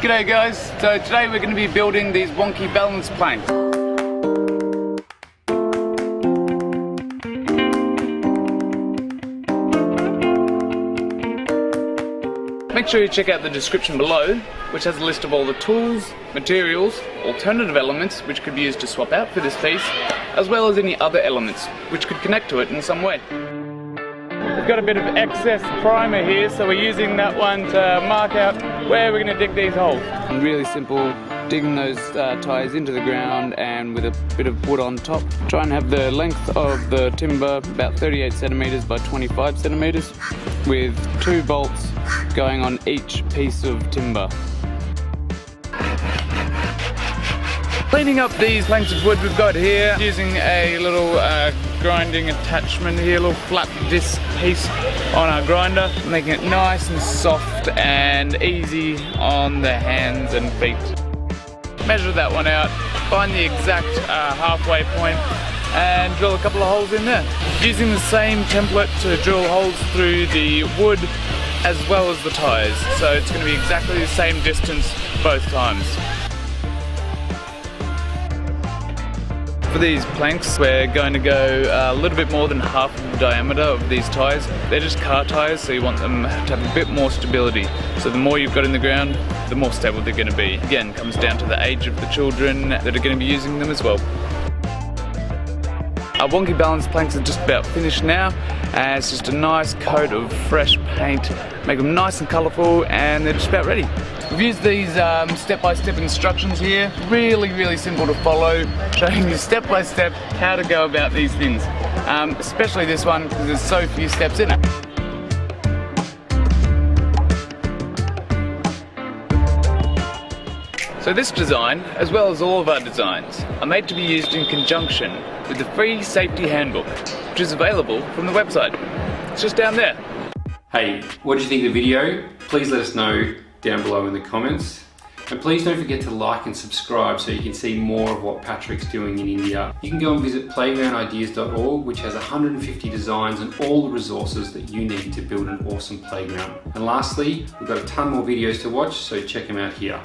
G'day guys, so today we're going to be building these Wonky balance planks. Make sure you check out the description below, which has a list of all the tools, materials, alternative elements which could be used to swap out for this piece, as well as any other elements which could connect to it in some way. We've got a bit of excess primer here, so we're using that one to mark out where we're going to dig these holes. Really simple, digging those tyres into the ground and with a bit of wood on top. Try and have the length of the timber about 38 centimetres by 25 centimetres with 2 bolts going on each piece of timber. Cleaning up these planks of wood we've got here, using a little grinding attachment here, a little flat disc piece on our grinder, making it nice and soft and easy on the hands and feet. Measure that one out, find the exact halfway point and drill a couple of holes in there. Using the same template to drill holes through the wood as well as the tyres, so it's going to be exactly the same distance both times. For these planks, we're going to go a little bit more than half of the diameter of these tyres. They're just car tyres, so you want them to have a bit more stability. So the more you've got in the ground, the more stable they're going to be. Again, comes down to the age of the children that are going to be using them as well. Our Wonky balance planks are just about finished now, and it's just a nice coat of fresh paint, make them nice and colourful, and they're just about ready. We've used these step-by-step instructions here, really simple to follow, showing you step-by-step how to go about these things, especially this one because there's so few steps in it. So this design, as well as all of our designs, are made to be used in conjunction with the free safety handbook, which is available from the website. It's just down there. Hey, what did you think of the video? Please let us know down below in the comments. And please don't forget to like and subscribe so you can see more of what Patrick's doing in India. You can go and visit playgroundideas.org, which has 150 designs and all the resources that you need to build an awesome playground. And lastly, we've got a ton more videos to watch, so check them out here.